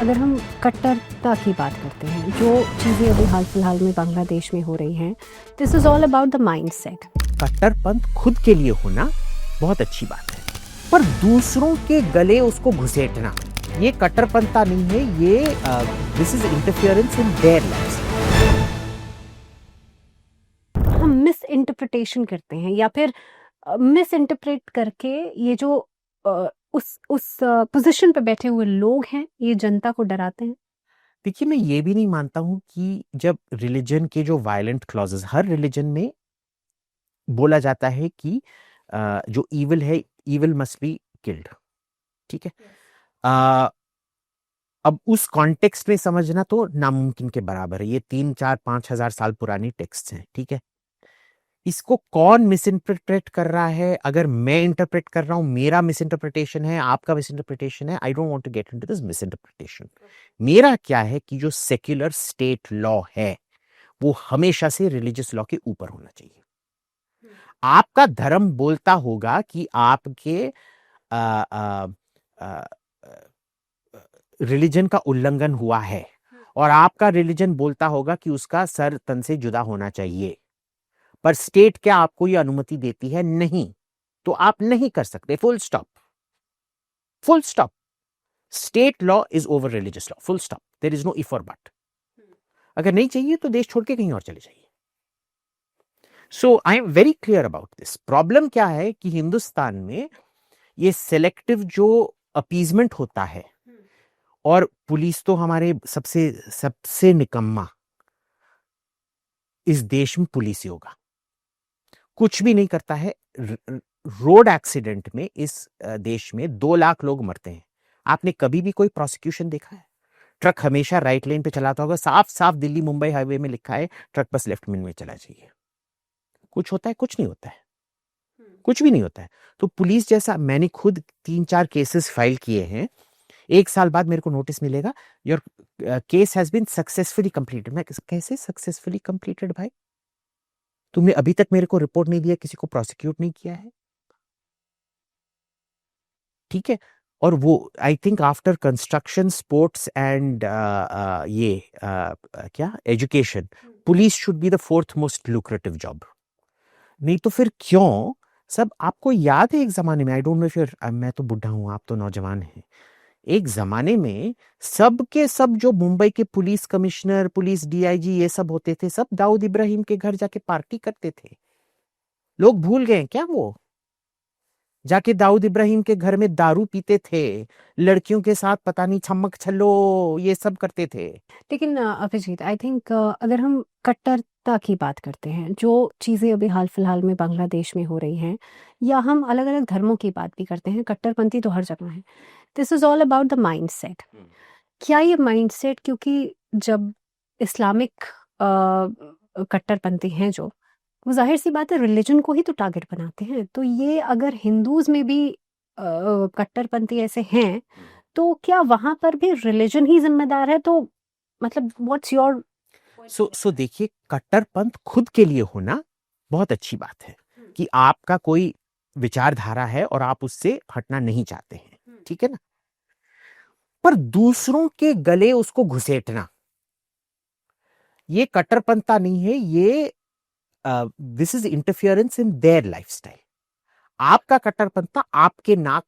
अगर हम कट्टरता की बात करते हैं, जो चीज़ें अभी हाल फिलहाल में बांग्लादेश में हो रही हैं, this is all about the mindset. कट्टरपंथ खुद के लिए होना बहुत अच्छी बात है, पर दूसरों के गले उसको घुसेटना ये कट्टरपंथता नहीं है, ये this is interference in their lives. हम मिस इंटरप्रिटेशन करते हैं या फिर मिस इंटरप्रेट करके ये जो उस पोजीशन पे बैठे हुए लोग हैं, ये जनता को डराते हैं। देखिए, मैं ये भी नहीं मानता हूं कि जब रिलीजन के जो वायलेंट क्लॉजेस हर रिलीजन में बोला जाता है कि जो इविल है, इविल मस्ट बी किल्ड, ठीक है। अ, अब उस कॉन्टेक्स्ट में समझना तो नामुमकिन के बराबर है। ये 3, 4, 5 हजार साल पुरानी टेक्स्ट हैं, ठीक है। इसको कौन मिस इंटरप्रेट कर रहा है? अगर मैं इंटरप्रेट कर रहा हूं, मेरा मिस इंटरप्रिटेशन है, आपका मिस इंटरप्रिटेशन है, I don't want to get into this misinterpretation. मेरा क्या है कि जो सेक्युलर स्टेट लॉ है वो हमेशा से रिलीजियस लॉ के ऊपर होना चाहिए। आपका धर्म बोलता होगा कि आपके रिलीजन का उल्लंघन हुआ है, और आपका रिलीजन बोलता होगा कि उसका सर तन से जुदा होना चाहिए, पर स्टेट क्या आपको यह अनुमति देती है? नहीं। तो आप नहीं कर सकते। Full stop, full stop. State law is over religious law, full stop. There is no if और बट। अगर नहीं चाहिए तो देश छोड़ के कहीं और चले जाइए। So I am very clear about this. Problem क्या है कि हिंदुस्तान में ये सेलेक्टिव जो अपीजमेंट होता है, और पुलिस तो हमारे सबसे सबसे निकम्मा इस देश में पुलिस ही होगा, कुछ भी नहीं करता है। रोड एक्सीडेंट में इस देश में 2 लाख लोग मरते हैं। आपने कभी भी कोई प्रोसिक्यूशन देखा है? ट्रक हमेशा राइट लेन पे चलाता होगा। साफ साफ दिल्ली मुंबई हाईवे में लिखा है ट्रक बस लेफ्ट लेन में चला चाहिए। कुछ होता है? कुछ नहीं होता है, कुछ भी नहीं होता है। तो पुलिस जैसा, मैंने खुद 3-4 केसेस फाइल किए हैं। 1 साल बाद मेरे को नोटिस मिलेगा, your case has been successfully completed. मैं कैसे सक्सेसफुली कंप्लीटेड भाई? तुमने अभी तक मेरे को रिपोर्ट नहीं दिया, किसी को प्रोसिक्यूट नहीं किया है, ठीक है। और वो I think after construction, sports and ये क्या education, police should be the 4th most lucrative job. नहीं तो फिर क्यों? सब आपको याद है एक जमाने में, आई डोंट नो इफ मैं तो बुढ़ा हूं, आप तो नौजवान हैं। एक जमाने में सब के सब जो मुंबई के पुलिस कमिश्नर, पुलिस डीआईजी ये सब होते थे, सब दाऊद इब्राहिम के घर जाके पार्टी करते थे। लोग भूल गए क्या? वो जाके दाऊद इब्राहिम के घर में दारू पीते थे, लड़कियों के साथ पता नहीं छमक छल्लो ये सब करते थे। लेकिन अभिजीत, आई थिंक अगर हम कट्टरता की बात करते हैं, जो चीज़ें अभी हाल फिलहाल में बांग्लादेश में हो रही हैं, या हम अलग अलग धर्मों की बात भी करते हैं, कट्टरपंथी तो हर जगह है। This is all about the mindset. क्या ये माइंडसेट, क्योंकि जब इस्लामिक कट्टरपंथी हैं जो, वो ज़ाहिर सी बात है रिलीजन को ही तो टारगेट बनाते हैं। तो ये अगर हिंदूज में भी कट्टरपंथी ऐसे हैं, तो क्या वहां पर भी रिलीजन ही जिम्मेदार है? तो मतलब व्हाट्स योर। सो देखिए, कट्टरपंथ खुद के लिए होना बहुत अच्छी बात है कि आपका कोई विचारधारा है और आप उससे हटना नहीं चाहते हैं, ठीक है ना। पर दूसरों के गले उसको घुसेटना ये कट्टरपंथता नहीं है, ये this is interference in their lifestyle. आपका कट्टरपंथता आपके नाक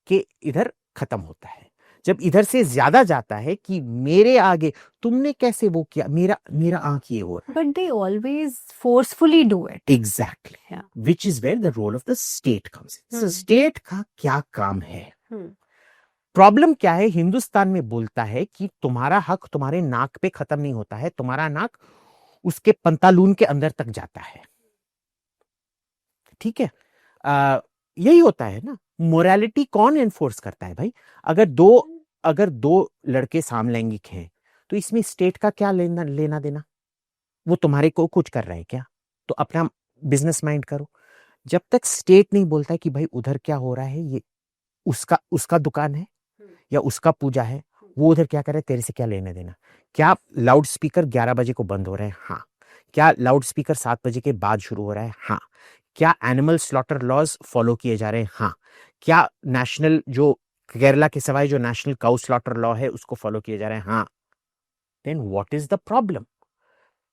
के इधर खत्म होता है, जब इधर से ज्यादा जाता है कि मेरे आगे तुमने कैसे वो किया, मेरा मेरा आंख ये हो रहा है। But they always forcefully do it. Exactly, which is where the role of the state comes in. State का क्या काम है? प्रॉब्लम क्या है? हिंदुस्तान में बोलता है कि तुम्हारा हक तुम्हारे नाक पे खत्म नहीं होता है, तुम्हारा नाक उसके पंतालून के अंदर तक जाता है, ठीक है। यही होता है ना। मोरालिटी कौन एनफोर्स करता है भाई? अगर दो लड़के सामलैंगिक हैं तो इसमें स्टेट का क्या लेना देना? वो तुम्हारे को कुछ कर रहा है क्या? तो अपना बिजनेस माइंड करो। जब तक स्टेट नहीं बोलता है कि भाई उधर क्या हो रहा है, ये उसका उसका दुकान है या उसका पूजा है, वो उधर क्या कर रहा है, तेरे से क्या लेने देना? क्या लाउड स्पीकर 11 बजे को बंद हो रहा है? हाँ। क्या लाउड स्पीकर 7 बजे के बाद शुरू हो रहा है? हाँ। क्या एनिमल स्लॉटर लॉज फॉलो किए जा रहे हैं? हाँ। क्या नेशनल जो केरला के सिवाय जो नेशनल काउ स्लॉटर लॉ है उसको फॉलो किए जा रहे हैं, हाँ, then what is the problem?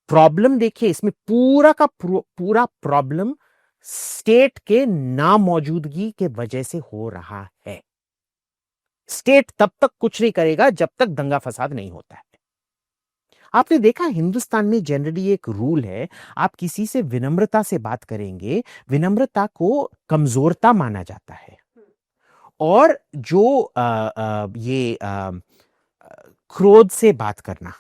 Problem देखिए, इसमें पूरा का पूरा प्रॉब्लम स्टेट के ना मौजूदगी के वजह से हो रहा है। स्टेट तब तक कुछ नहीं करेगा जब तक दंगा फसाद नहीं होता है। आपने देखा हिंदुस्तान में जनरली एक रूल है, आप किसी से विनम्रता से बात करेंगे, विनम्रता को कमजोरता माना जाता है। और जो ये क्रोध से बात करना,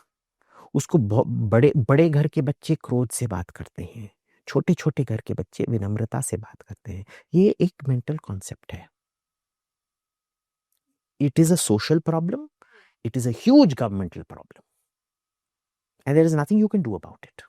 उसको बड़े बड़े घर के बच्चे क्रोध से बात करते हैं, छोटे छोटे घर के बच्चे विनम्रता से बात करते हैं। ये एक मेंटल कॉन्सेप्ट है। It is a social problem, it is a huge governmental problem, and there is nothing you can do about it.